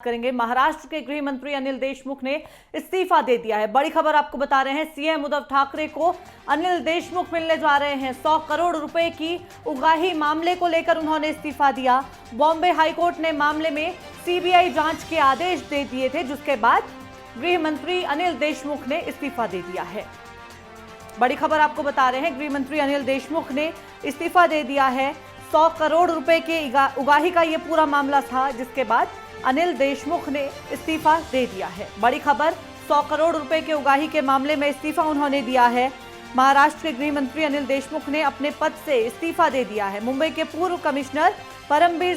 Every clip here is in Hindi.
करेंगे। महाराष्ट्र के गृह मंत्री अनिल देशमुख ने इस्तीफा दे दिया है। बड़ी खबर आपको बता रहे हैं, सीएम उद्धव ठाकरे को अनिल देशमुख मिलने जा रहे हैं। 100 करोड़ रुपए की उगाही मामले को लेकर उन्होंने इस्तीफा दिया। बॉम्बे हाईकोर्ट ने मामले में सीबीआई जांच के आदेश दे दिए थे, जिसके बाद गृह मंत्री अनिल देशमुख ने इस्तीफा दे दिया है। बड़ी खबर आपको बता रहे हैं, गृह मंत्री अनिल देशमुख ने इस्तीफा दे दिया है। 100 करोड़ रुपए के उगाही का यह पूरा मामला था, जिसके बाद अनिल देशमुख ने इस्तीफा दे दिया है। बड़ी खबर, 100 करोड़ रुपए के उगाही के मामले में इस्तीफा उन्होंने दिया है। महाराष्ट्र के गृह मंत्री अनिल देशमुख ने अपने पद से इस्तीफा दे दिया है। मुंबई के पूर्व कमिश्नर परमबीर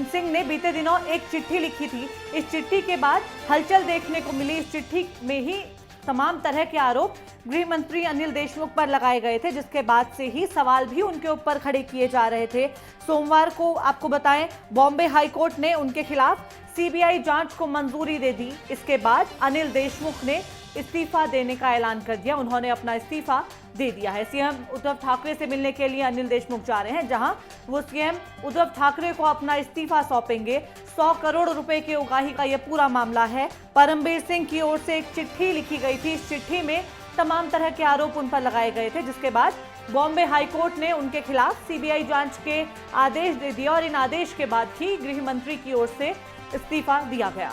सिंह ने बीते दिनों एक चिट्ठी लिखी थी। इस चिट्ठी के बाद हलचल देखने को मिली। इस चिट्ठी में ही तमाम तरह के आरोप गृह मंत्री अनिल देशमुख पर लगाए गए थे, जिसके बाद से ही सवाल भी उनके ऊपर खड़े किए जा रहे थे। सोमवार को आपको बताएं, बॉम्बे हाईकोर्ट ने उनके खिलाफ सीबीआई जांच को मंजूरी दे दी। इसके बाद अनिल देशमुख ने इस्तीफा देने का ऐलान कर दिया। उन्होंने अपना इस्तीफा दे दिया है। सीएम उद्धव ठाकरे से मिलने के लिए अनिल देशमुख जा रहे हैं, जहां वो सीएम उद्धव ठाकरे को अपना इस्तीफा सौंपेंगे। 100 करोड़ रुपए के उगाही का यह पूरा मामला है। परमबीर सिंह की ओर से एक चिट्ठी लिखी गई थी। इस चिट्ठी में तमाम तरह के आरोप उन पर लगाए गए थे, जिसके बाद बॉम्बे हाईकोर्ट ने उनके खिलाफ सीबीआई जांच के आदेश दे दिए और इन आदेश के बाद ही गृह मंत्री की ओर से इस्तीफा दिया गया।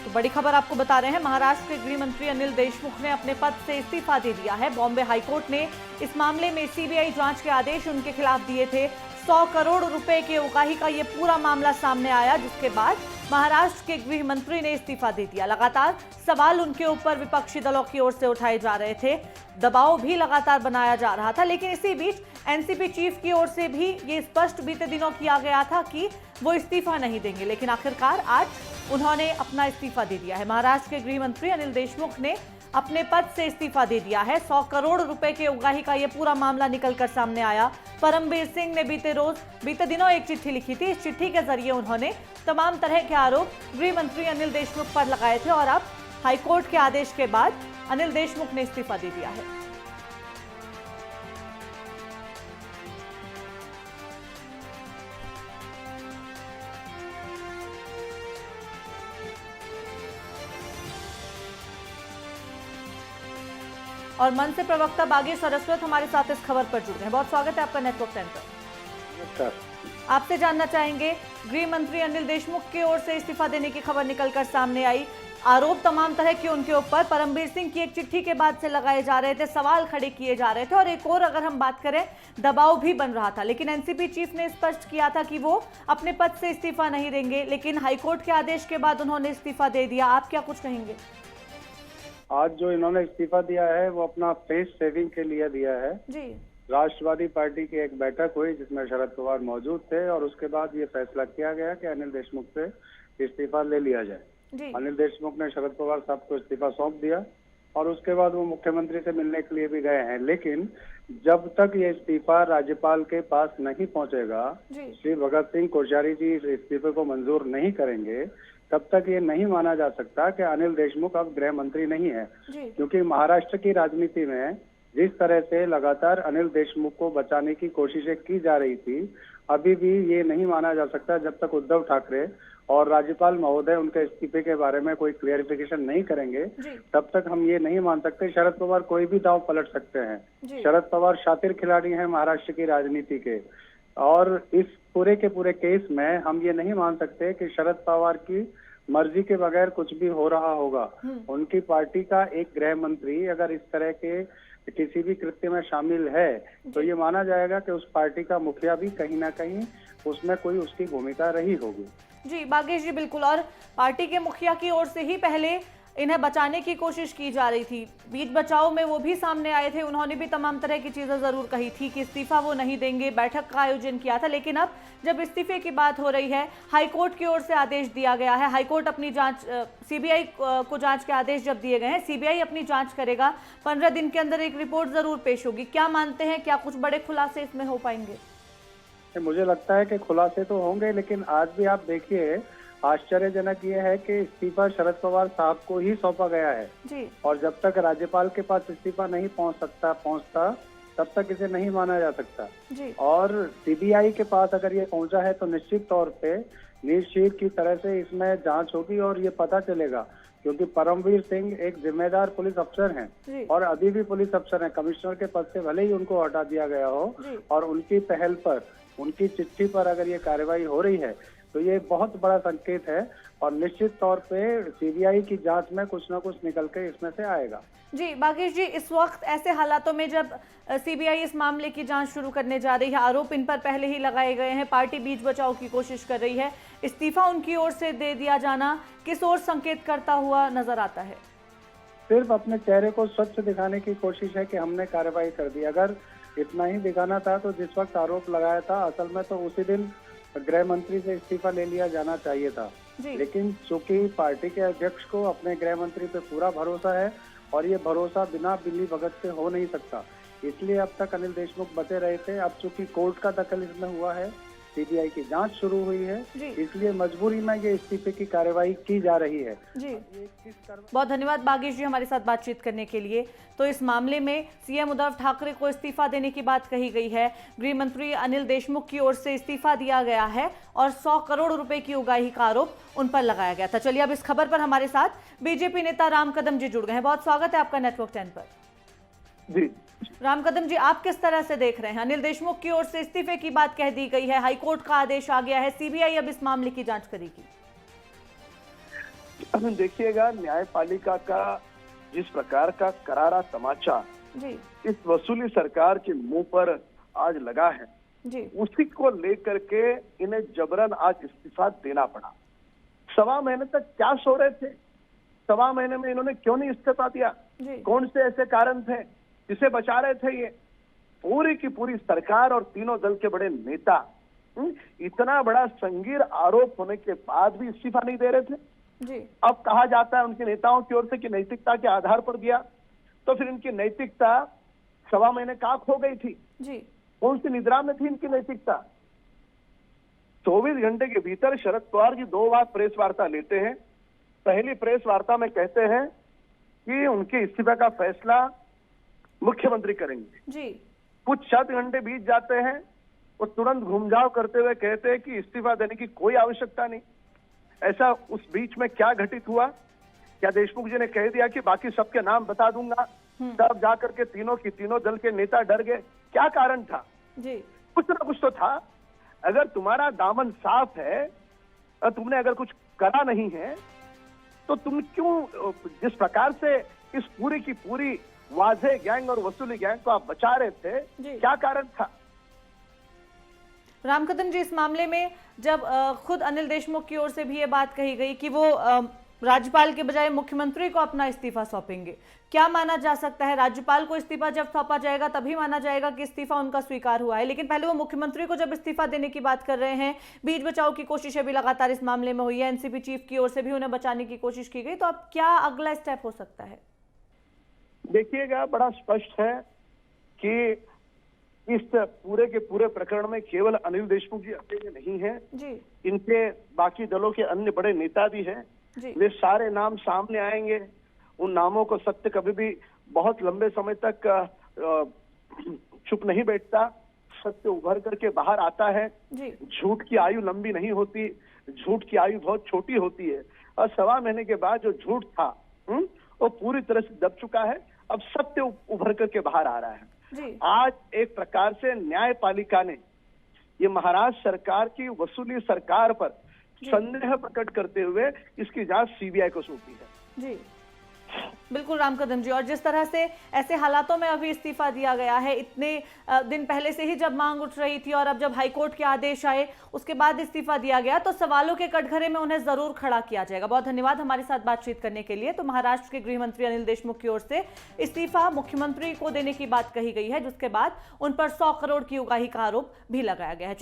तो बड़ी खबर आपको बता रहे हैं, महाराष्ट्र के गृह मंत्री अनिल देशमुख ने अपने पद से इस्तीफा दे दिया है। बॉम्बे हाईकोर्ट ने इस मामले में सीबीआई जांच के आदेश उनके खिलाफ दिए थे। 100 करोड़ रुपए के उगाही का यह पूरा मामला सामने आया, जिसके बाद महाराष्ट्र के गृह मंत्री ने इस्तीफा दे दिया। लगातार सवाल उनके ऊपर विपक्षी दलों की ओर से उठाए जा रहे थे, दबाव भी लगातार बनाया जा रहा था। लेकिन इसी बीच एनसीपी चीफ की ओर से भी ये स्पष्ट बीते दिनों किया गया था कि वो इस्तीफा नहीं देंगे, लेकिन आखिरकार आज उन्होंने अपना इस्तीफा दे दिया है। महाराष्ट्र के गृह मंत्री अनिल देशमुख ने अपने पद से इस्तीफा दे दिया है। 100 करोड़ रुपए के उगाही का यह पूरा मामला निकलकर सामने आया। परमबीर सिंह ने बीते दिनों एक चिट्ठी लिखी थी। इस चिट्ठी के जरिए उन्होंने तमाम तरह के आरोप गृह मंत्री अनिल देशमुख पर लगाए थे और अब हाईकोर्ट के आदेश के बाद अनिल देशमुख ने इस्तीफा दे दिया है। और मन से प्रवक्ता बागी सरस्वत हमारे साथ इस खबर पर जुड़ गए हैं। बहुत स्वागत है आपका नेटवर्क सेंटर। आपसे जानना चाहेंगे, गृह मंत्री अनिल देशमुख की ओर से इस्तीफा देने की खबर निकलकर सामने आई। आरोप तमाम तरह के उनके ऊपर परमबीर सिंह की एक चिट्ठी के बाद से लगाए जा रहे थे, सवाल खड़े किए जा रहे थे और एक और अगर हम बात करें, दबाव भी बन रहा था। लेकिन एनसीपी चीफ ने स्पष्ट किया था कि वो अपने पद से इस्तीफा नहीं देंगे, लेकिन हाईकोर्ट के आदेश के बाद उन्होंने इस्तीफा दे दिया। आप क्या कुछ कहेंगे? आज जो इन्होंने इस्तीफा दिया है वो अपना फेस सेविंग के लिए दिया है जी। राष्ट्रवादी पार्टी की एक बैठक हुई जिसमें शरद पवार मौजूद थे और उसके बाद ये फैसला किया गया कि अनिल देशमुख से इस्तीफा ले लिया जाए जी। अनिल देशमुख ने शरद पवार साहब को इस्तीफा सौंप दिया और उसके बाद वो मुख्यमंत्री से मिलने के लिए भी गए हैं। लेकिन जब तक ये इस्तीफा राज्यपाल के पास नहीं पहुंचेगा, श्री भगत सिंह कोश्यारी जी इस इस्तीफे को मंजूर नहीं करेंगे, तब तक ये नहीं माना जा सकता कि अनिल देशमुख अब गृह मंत्री नहीं है। क्योंकि महाराष्ट्र की राजनीति में जिस तरह से लगातार अनिल देशमुख को बचाने की कोशिशें की जा रही थी, अभी भी ये नहीं माना जा सकता जब तक उद्धव ठाकरे और राज्यपाल महोदय उनके इस्तीफे के बारे में कोई क्लियरिफिकेशन नहीं करेंगे, तब तक हम ये नहीं मान सकते। शरद पवार कोई भी दांव पलट सकते हैं। शरद पवार शातिर खिलाड़ी हैं महाराष्ट्र की राजनीति के, और इस पूरे के पूरे केस में हम ये नहीं मान सकते कि शरद पवार की मर्जी के बगैर कुछ भी हो रहा होगा। उनकी पार्टी का एक गृह मंत्री अगर इस तरह के किसी भी कृत्य में शामिल है तो ये माना जाएगा कि उस पार्टी का मुखिया भी कहीं ना कहीं उसमें कोई उसकी भूमिका रही होगी। जी बागेश जी, बिल्कुल। और पार्टी के मुखिया की ओर से ही पहले इन्हें बचाने की कोशिश की जा रही थी। बीच बचाव में वो भी सामने आए थे, उन्होंने भी तमाम तरह की चीजें जरूर कही थी कि इस्तीफा वो नहीं देंगे, बैठक का आयोजन किया था। लेकिन अब जब इस्तीफे की बात हो रही है, हाईकोर्ट की ओर से आदेश दिया गया है। हाईकोर्ट अपनी जांच, सीबीआई को जांच के आदेश जब दिए गए हैं, सीबीआई अपनी जांच करेगा। 15 दिन के अंदर एक रिपोर्ट जरूर पेश होगी। क्या मानते हैं, क्या कुछ बड़े खुलासे इसमें हो पाएंगे? मुझे लगता है कि खुलासे तो होंगे, लेकिन आज भी आप देखिए आश्चर्यजनक ये है कि इस्तीफा शरद पवार साहब को ही सौंपा गया है जी। और जब तक राज्यपाल के पास इस्तीफा नहीं पहुंचता तब तक इसे नहीं माना जा सकता। जी। और सीबीआई के पास अगर ये पहुंचा है तो निश्चित तौर पे नीट की तरह से इसमें जांच होगी और ये पता चलेगा, क्योंकि परमवीर सिंह एक जिम्मेदार पुलिस अफसर हैं और अभी भी पुलिस अफसर हैं। कमिश्नर के पद से भले ही उनको हटा दिया गया हो और उनकी पहल पर, उनकी चिट्ठी पर अगर ये कार्रवाई हो रही है तो ये बहुत बड़ा संकेत है और निश्चित तौर पे सीबीआई की जांच में कुछ ना कुछ निकल के इसमें से आएगा। जी बागेश जी, इस वक्त ऐसे हालातों में जब सीबीआई इस मामले की जांच शुरू करने जा रही है, आरोप इन पर पहले ही लगाए गए हैं, पार्टी बीच बचाव की कोशिश कर रही है, इस्तीफा उनकी ओर से दे दिया जाना किस ओर संकेत करता हुआ नजर आता है? सिर्फ अपने चेहरे को स्वच्छ दिखाने की कोशिश है कि हमने कार्रवाई कर दी। अगर इतना ही दिखाना था तो जिस वक्त आरोप लगाया था असल में तो उसी दिन गृह मंत्री से इस्तीफा ले लिया जाना चाहिए था। लेकिन चूंकि पार्टी के अध्यक्ष को अपने गृह मंत्री पे पूरा भरोसा है और ये भरोसा बिना बिल्ली भगत से हो नहीं सकता, इसलिए अब तक अनिल देशमुख बचे रहे थे। अब चूंकि कोर्ट का दखल इसमें हुआ है, सीबीआई की जांच शुरू हुई है, इसलिए मजबूरी में ये इस्तीफे की कार्रवाई की जा रही है। जी बहुत धन्यवाद बागेश जी हमारे साथ बातचीत करने के लिए। तो इस मामले में सीएम उद्धव ठाकरे को इस्तीफा देने की बात कही गई है। गृह मंत्री अनिल देशमुख की ओर से इस्तीफा दिया गया है और 100 करोड़ रुपए की उगाही का आरोप उन पर लगाया गया था। चलिए अब इस खबर पर हमारे साथ बीजेपी नेता राम कदम जी जुड़ गए हैं। बहुत स्वागत है आपका नेटवर्क 10 पर। जी राम कदम जी, आप किस तरह से देख रहे हैं? अनिल देशमुख की ओर से इस्तीफे की बात कह दी गई है, हाईकोर्ट का आदेश आ गया है, सीबीआई अब इस मामले की जांच करेगी। देखिएगा, न्यायपालिका का जिस प्रकार का करारा तमाचा इस वसूली सरकार के मुंह पर आज लगा है जी, उसी को लेकर के इन्हें जबरन आज इस्तीफा देना पड़ा। 1.25 महीने तक क्या सो रहे थे? 1.25 महीने में इन्होंने क्यों नहीं इस्तीफा दिया? कौन से ऐसे कारण थे जिसे बचा रहे थे? ये पूरी की पूरी सरकार और तीनों दल के बड़े नेता इतना बड़ा संगीन आरोप होने के बाद भी इस्तीफा नहीं दे रहे थे जी। अब कहा जाता है उनके नेताओं की ओर से कि नैतिकता के आधार पर दिया, तो फिर इनकी नैतिकता 1.25 महीने कहाँ खो गई थी जी? कौन सी निद्रा में थी इनकी नैतिकता? 24 घंटे के भीतर शरद पवार जी 2 बार प्रेस वार्ता लेते हैं। पहली प्रेस वार्ता में कहते हैं कि उनके इस्तीफे का फैसला मुख्यमंत्री करेंगे जी। कुछ 7 घंटे बीत जाते हैं, वो तुरंत घुमझाव करते हुए कहते हैं कि इस्तीफा देने की कोई आवश्यकता नहीं। ऐसा उस बीच में क्या घटित हुआ? क्या देशमुख जी ने कह दिया कि बाकी सबके नाम बता दूंगा, तब जाकर के तीनों दल के नेता डर गए? क्या कारण था जी? कुछ ना कुछ तो था। अगर तुम्हारा दामन साफ है, तुमने अगर कुछ करा नहीं है, तो तुम क्यों जिस प्रकार से इस पूरी की पूरी वाजे गैंग और वसूली गैंग को आप बचा रहे थे, क्या कारण था? राम कदम जी, इस मामले में जब खुद अनिल देशमुख की ओर से भी ये बात कही गई कि वो राज्यपाल के बजाय मुख्यमंत्री को अपना इस्तीफा सौंपेंगे, क्या माना जा सकता है? राज्यपाल को इस्तीफा जब सौंपा जाएगा तभी माना जाएगा कि इस्तीफा उनका स्वीकार हुआ है, लेकिन पहले वो मुख्यमंत्री को जब इस्तीफा देने की बात कर रहे हैं, बीच बचाव की कोशिशें भी लगातार इस मामले में हुई है, एनसीपी चीफ की ओर से भी उन्हें बचाने की कोशिश की गई, तो अब क्या अगला स्टेप हो सकता है? देखिएगा, बड़ा स्पष्ट है कि इस पूरे के पूरे प्रकरण में केवल अनिल देशमुख जी अकेले नहीं हैं जी। इनके बाकी दलों के अन्य बड़े नेता भी हैं, वे सारे नाम सामने आएंगे। उन नामों को सत्य कभी भी बहुत लंबे समय तक चुप नहीं बैठता, सत्य उभर करके बाहर आता है। झूठ की आयु लंबी नहीं होती, झूठ की आयु बहुत छोटी होती है। और 1.25 महीने के बाद जो झूठ था वो पूरी तरह से दब चुका है। अब सत्य उभर करके बाहर आ रहा है। आज एक प्रकार से न्यायपालिका ने ये महाराष्ट्र सरकार की वसूली सरकार पर संदेह प्रकट करते हुए इसकी जांच सीबीआई को सौंपी है जी। बिल्कुल राम कदम जी, और जिस तरह से ऐसे हालातों में अभी इस्तीफा दिया गया है, इतने दिन पहले से ही जब मांग उठ रही थी और अब जब हाईकोर्ट के आदेश आए उसके बाद इस्तीफा दिया गया, तो सवालों के कटघरे में उन्हें जरूर खड़ा किया जाएगा। बहुत धन्यवाद हमारे साथ बातचीत करने के लिए। तो महाराष्ट्र के गृह मंत्री अनिल देशमुख की ओर से इस्तीफा मुख्यमंत्री को देने की बात कही गई है, जिसके बाद उन पर 100 करोड़ की उगाही का आरोप भी लगाया गया है।